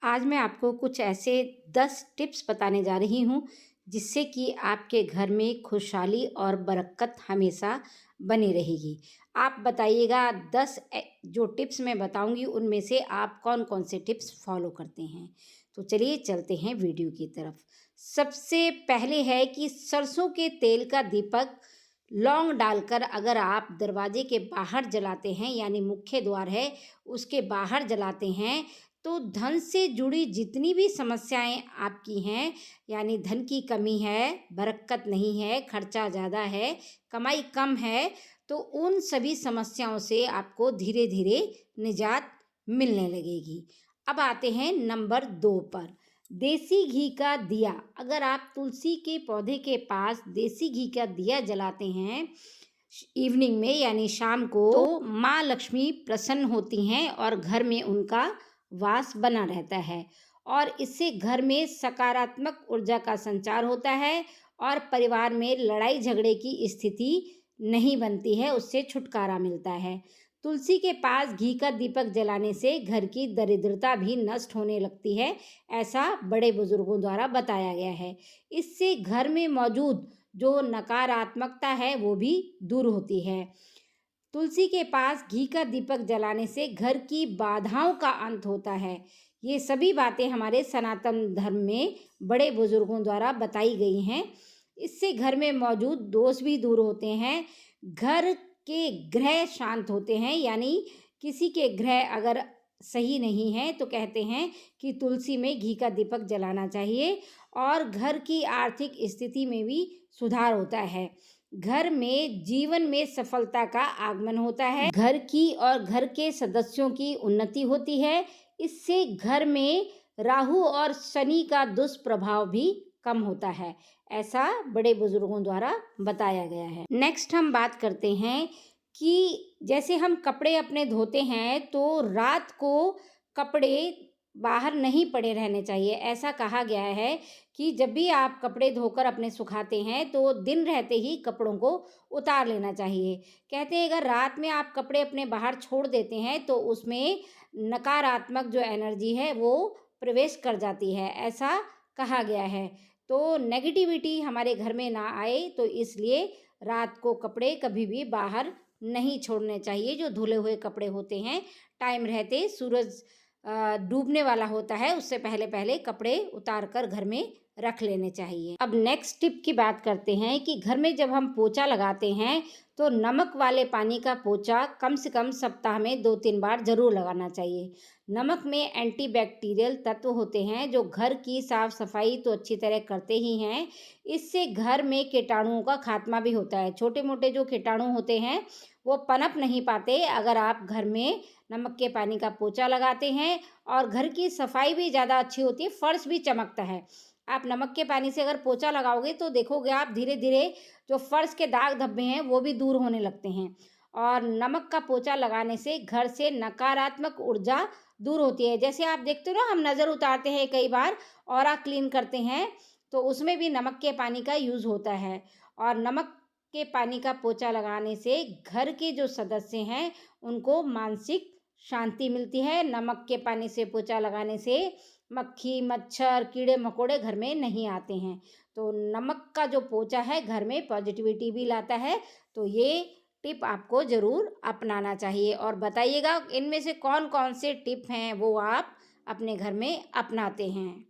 आज मैं आपको कुछ ऐसे 10 टिप्स बताने जा रही हूँ जिससे कि आपके घर में खुशहाली और बरकत हमेशा बनी रहेगी। आप बताइएगा 10 जो टिप्स मैं बताऊँगी उनमें से आप कौन-कौन से टिप्स फ़ॉलो करते हैं। तो चलिए चलते हैं वीडियो की तरफ। सबसे पहले है कि सरसों के तेल का दीपक लौंग डालकर अगर आप दरवाजे के बाहर जलाते हैं यानी मुख्य द्वार है उसके बाहर जलाते हैं तो धन से जुड़ी जितनी भी समस्याएं आपकी हैं यानी धन की कमी है, बरकत नहीं है, खर्चा ज़्यादा है, कमाई कम है, तो उन सभी समस्याओं से आपको धीरे धीरे निजात मिलने लगेगी। अब आते हैं नंबर 2 पर। देसी घी का दिया। अगर आप तुलसी के पौधे के पास देसी घी का दिया जलाते हैं इवनिंग में यानी शाम को, तो माँ लक्ष्मी प्रसन्न होती हैं और घर में उनका वास बना रहता है और इससे घर में सकारात्मक ऊर्जा का संचार होता है और परिवार में लड़ाई झगड़े की स्थिति नहीं बनती है, उससे छुटकारा मिलता है। तुलसी के पास घी का दीपक जलाने से घर की दरिद्रता भी नष्ट होने लगती है, ऐसा बड़े बुजुर्गों द्वारा बताया गया है। इससे घर में मौजूद जो नकारात्मकता है वो भी दूर होती है। तुलसी के पास घी का दीपक जलाने से घर की बाधाओं का अंत होता है। ये सभी बातें हमारे सनातन धर्म में बड़े बुजुर्गों द्वारा बताई गई हैं। इससे घर में मौजूद दोष भी दूर होते हैं। घर के ग्रह शांत होते हैं, यानी किसी के ग्रह अगर सही नहीं है तो कहते हैं कि तुलसी में घी का दीपक जलाना चाहिए और घर की आर्थिक स्थिति में भी सुधार होता है। घर में जीवन में सफलता का आगमन होता है, घर की और घर के सदस्यों की उन्नति होती है। इससे घर में राहु और शनि का दुष्प्रभाव भी कम होता है, ऐसा बड़े बुजुर्गों द्वारा बताया गया है। नेक्स्ट हम बात करते हैं कि जैसे हम कपड़े अपने धोते हैं तो रात को कपड़े बाहर नहीं पड़े रहने चाहिए। ऐसा कहा गया है कि जब भी आप कपड़े धोकर अपने सुखाते हैं तो दिन रहते ही कपड़ों को उतार लेना चाहिए। कहते हैं अगर रात में आप कपड़े अपने बाहर छोड़ देते हैं तो उसमें नकारात्मक जो एनर्जी है वो प्रवेश कर जाती है, ऐसा कहा गया है। तो नेगेटिविटी हमारे घर में ना आए तो इसलिए रात को कपड़े कभी भी बाहर नहीं छोड़ने चाहिए। जो धुले हुए कपड़े होते हैं टाइम रहते सूरज डूबने वाला होता है उससे पहले पहले कपड़े उतार कर घर में रख लेने चाहिए। अब नेक्स्ट टिप की बात करते हैं कि घर में जब हम पोछा लगाते हैं तो नमक वाले पानी का पोछा कम से कम सप्ताह में 2-3 बार जरूर लगाना चाहिए। नमक में एंटीबैक्टीरियल तत्व होते हैं जो घर की साफ सफाई तो अच्छी तरह करते ही हैं, इससे घर में कीटाणुओं का खात्मा भी होता है। छोटे मोटे जो कीटाणु होते हैं वो पनप नहीं पाते अगर आप घर में नमक के पानी का पोछा लगाते हैं और घर की सफाई भी ज़्यादा अच्छी होती है, फर्श भी चमकता है। आप नमक के पानी से अगर पोछा लगाओगे तो देखोगे आप धीरे धीरे जो फर्श के दाग धब्बे हैं वो भी दूर होने लगते हैं और नमक का पोछा लगाने से घर से नकारात्मक ऊर्जा दूर होती है। जैसे आप देखते हो ना, हम नज़र उतारते हैं कई बार ऑरा क्लीन करते हैं तो उसमें भी नमक के पानी का यूज़ होता है और नमक के पानी का पोछा लगाने से घर के जो सदस्य हैं उनको मानसिक शांति मिलती है। नमक के पानी से पोछा लगाने से मक्खी मच्छर कीड़े मकोड़े घर में नहीं आते हैं। तो नमक का जो पोछा है घर में पॉजिटिविटी भी लाता है। तो ये टिप आपको ज़रूर अपनाना चाहिए और बताइएगा इनमें से कौन कौन से टिप हैं वो आप अपने घर में अपनाते हैं।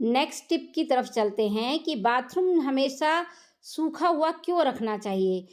नेक्स्ट टिप की तरफ चलते हैं कि बाथरूम हमेशा सूखा हुआ क्यों रखना चाहिए।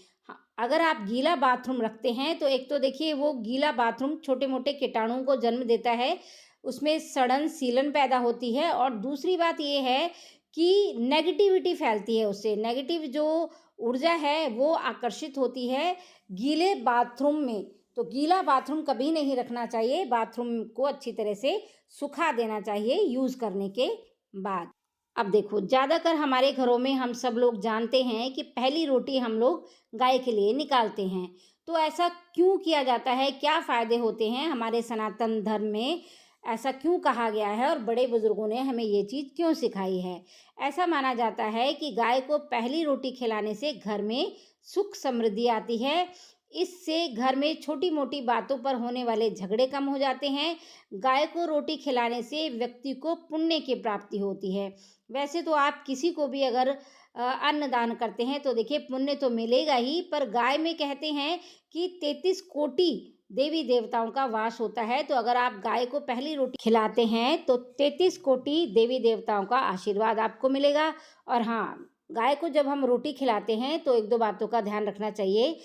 अगर आप गीला बाथरूम रखते हैं तो एक तो देखिए वो गीला बाथरूम छोटे मोटे कीटाणुओं को जन्म देता है, उसमें सड़न सीलन पैदा होती है और दूसरी बात ये है कि नेगेटिविटी फैलती है, उससे नेगेटिव जो ऊर्जा है वो आकर्षित होती है गीले बाथरूम में। तो गीला बाथरूम कभी नहीं रखना चाहिए, बाथरूम को अच्छी तरह से सुखा देना चाहिए यूज़ करने के बाद। अब देखो ज़्यादातर हमारे घरों में हम सब लोग जानते हैं कि पहली रोटी हम लोग गाय के लिए निकालते हैं। तो ऐसा क्यों किया जाता है, क्या फ़ायदे होते हैं, हमारे सनातन धर्म में ऐसा क्यों कहा गया है और बड़े बुजुर्गों ने हमें ये चीज़ क्यों सिखाई है। ऐसा माना जाता है कि गाय को पहली रोटी खिलाने से घर में सुख समृद्धि आती है। इससे घर में छोटी मोटी बातों पर होने वाले झगड़े कम हो जाते हैं। गाय को रोटी खिलाने से व्यक्ति को पुण्य की प्राप्ति होती है। वैसे तो आप किसी को भी अगर अन्न दान करते हैं तो देखिए पुण्य तो मिलेगा ही, पर गाय में कहते हैं कि 33 कोटि देवी देवताओं का वास होता है। तो अगर आप गाय को पहली रोटी खिलाते हैं तो 33 कोटि देवी देवताओं का आशीर्वाद आपको मिलेगा। और हाँ, गाय को जब हम रोटी खिलाते हैं तो एक दो बातों का ध्यान रखना चाहिए।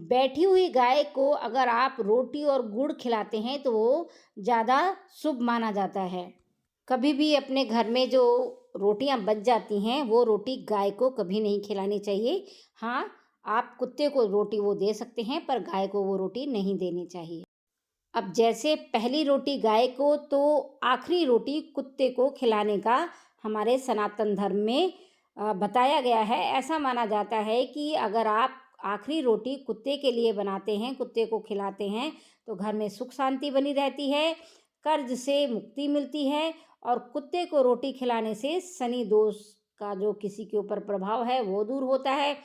बैठी हुई गाय को अगर आप रोटी और गुड़ खिलाते हैं तो वो ज़्यादा शुभ माना जाता है। कभी भी अपने घर में जो रोटियां बच जाती हैं वो रोटी गाय को कभी नहीं खिलानी चाहिए। हाँ, आप कुत्ते को रोटी वो दे सकते हैं, पर गाय को वो रोटी नहीं देनी चाहिए। अब जैसे पहली रोटी गाय को तो आखिरी रोटी कुत्ते को खिलाने का हमारे सनातन धर्म में बताया गया है। ऐसा माना जाता है कि अगर आप आखिरी रोटी कुत्ते के लिए बनाते हैं, कुत्ते को खिलाते हैं, तो घर में सुख शांति बनी रहती है, कर्ज से मुक्ति मिलती है और कुत्ते को रोटी खिलाने से शनि दोष का जो किसी के ऊपर प्रभाव है वो दूर होता है।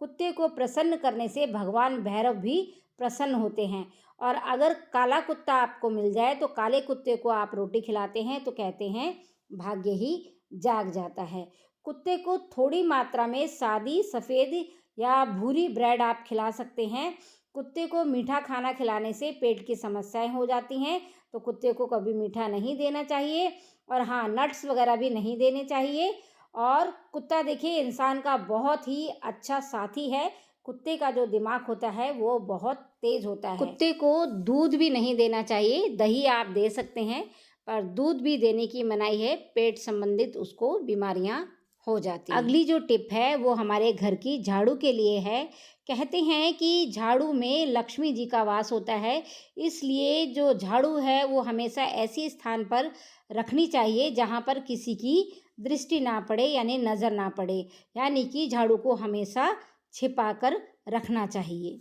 कुत्ते को प्रसन्न करने से भगवान भैरव भी प्रसन्न होते हैं। और अगर काला कुत्ता आपको मिल जाए तो काले कुत्ते को आप रोटी खिलाते हैं तो कहते हैं भाग्य ही जाग जाता है। कुत्ते को थोड़ी मात्रा में सादी सफ़ेद या भूरी ब्रेड आप खिला सकते हैं। कुत्ते को मीठा खाना खिलाने से पेट की समस्याएं हो जाती हैं, तो कुत्ते को कभी मीठा नहीं देना चाहिए। और हाँ, नट्स वगैरह भी नहीं देने चाहिए। और कुत्ता देखिए इंसान का बहुत ही अच्छा साथी है। कुत्ते का जो दिमाग होता है वो बहुत तेज होता है। कुत्ते को दूध भी नहीं देना चाहिए। दही आप दे सकते हैं, पर दूध भी देने की मनाही है, पेट संबंधित उसको बीमारियां हो जाती हैं। अगली जो टिप है वो हमारे घर की झाड़ू के लिए है। कहते हैं कि झाड़ू में लक्ष्मी जी का वास होता है, इसलिए जो झाड़ू है वो हमेशा ऐसी स्थान पर रखनी चाहिए जहाँ पर किसी की दृष्टि ना पड़े, यानी नज़र ना पड़े। यानी कि झाड़ू को हमेशा छिपा कर रखना चाहिए।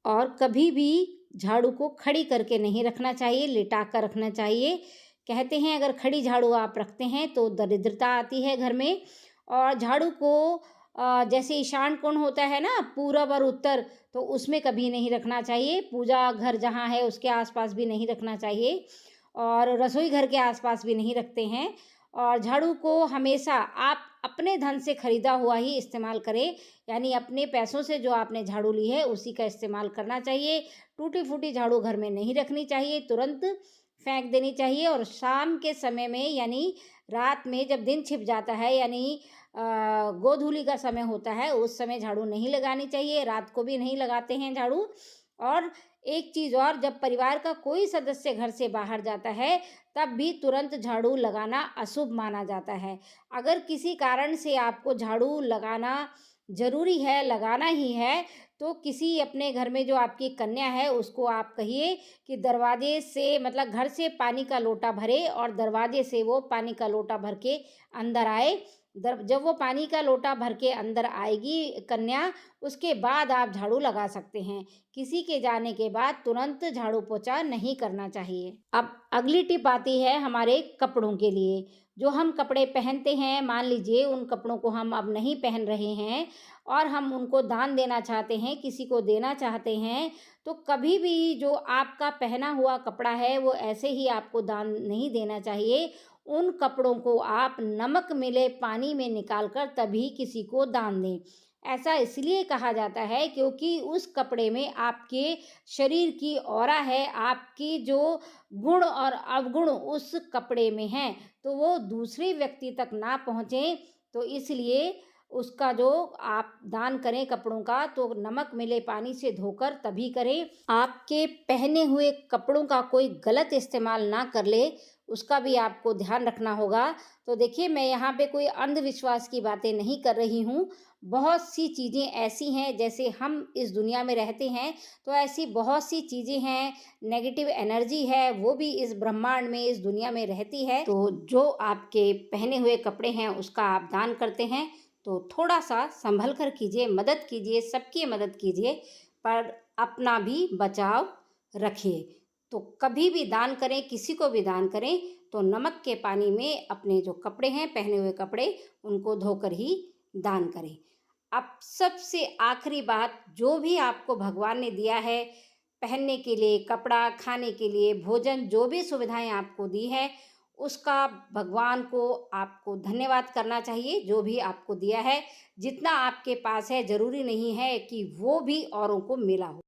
और कभी भी झाड़ू को खड़ी करके नहीं रखना चाहिए, लिटा कर रखना चाहिए। कहते हैं अगर खड़ी झाड़ू आप रखते हैं तो दरिद्रता आती है घर में। और झाड़ू को जैसे ईशान कोण होता है ना, पूरब और उत्तर, तो उसमें कभी नहीं रखना चाहिए। पूजा घर जहाँ है उसके आसपास भी नहीं रखना चाहिए और रसोई घर के आसपास भी नहीं रखते हैं। और झाड़ू को हमेशा आप अपने धन से खरीदा हुआ ही इस्तेमाल करें, यानी अपने पैसों से जो आपने झाड़ू ली है उसी का इस्तेमाल करना चाहिए। टूटी फूटी झाड़ू घर में नहीं रखनी चाहिए, तुरंत फेंक देनी चाहिए। और शाम के समय में, यानी रात में जब दिन छिप जाता है, यानी गोधूली का समय होता है, उस समय झाड़ू नहीं लगानी चाहिए। रात को भी नहीं लगाते हैं झाड़ू। और एक चीज़ और, जब परिवार का कोई सदस्य घर से बाहर जाता है तब भी तुरंत झाड़ू लगाना अशुभ माना जाता है। अगर किसी कारण से आपको झाड़ू लगाना ज़रूरी है, लगाना ही है, तो किसी अपने घर में जो आपकी कन्या है उसको आप कहिए कि दरवाजे से, मतलब घर से पानी का लोटा भरे और दरवाजे से वो पानी का लोटा भर के अंदर आए। जब वो पानी का लोटा भर के अंदर आएगी कन्या, उसके बाद आप झाड़ू लगा सकते हैं। किसी के जाने के बाद तुरंत झाड़ू पोछा नहीं करना चाहिए। अब अगली टिप आती है हमारे कपड़ों के लिए। जो हम कपड़े पहनते हैं, मान लीजिए उन कपड़ों को हम अब नहीं पहन रहे हैं और हम उनको दान देना चाहते हैं, किसी को देना चाहते हैं, तो कभी भी जो आपका पहना हुआ कपड़ा है वो ऐसे ही आपको दान नहीं देना चाहिए। उन कपड़ों को आप नमक मिले पानी में निकालकर तभी किसी को दान दें। ऐसा इसलिए कहा जाता है क्योंकि उस कपड़े में आपके शरीर की ऑरा है, आपकी जो गुण और अवगुण उस कपड़े में हैं, तो वो दूसरे व्यक्ति तक ना पहुँचे। तो इसलिए उसका जो आप दान करें कपड़ों का, तो नमक मिले पानी से धोकर तभी करें। आपके पहने हुए कपड़ों का कोई गलत इस्तेमाल ना कर ले, उसका भी आपको ध्यान रखना होगा। तो देखिए, मैं यहाँ पे कोई अंधविश्वास की बातें नहीं कर रही हूँ। बहुत सी चीज़ें ऐसी हैं, जैसे हम इस दुनिया में रहते हैं तो ऐसी बहुत सी चीज़ें हैं, नेगेटिव एनर्जी है वो भी इस ब्रह्मांड में, इस दुनिया में रहती है। तो जो आपके पहने हुए कपड़े हैं उसका आप दान करते हैं तो थोड़ा सा संभल कर कीजिए, मदद कीजिए, सबकी मदद कीजिए, पर अपना भी बचाव रखिए। तो कभी भी दान करें, किसी को भी दान करें, तो नमक के पानी में अपने जो कपड़े हैं, पहने हुए कपड़े, उनको धोकर ही दान करें। अब सबसे आखिरी बात, जो भी आपको भगवान ने दिया है, पहनने के लिए कपड़ा, खाने के लिए भोजन, जो भी सुविधाएँ आपको दी हैं, उसका भगवान को आपको धन्यवाद करना चाहिए, जो भी आपको दिया है। जितना आपके पास है, ज़रूरी नहीं है कि वो भी औरों को मिला हो।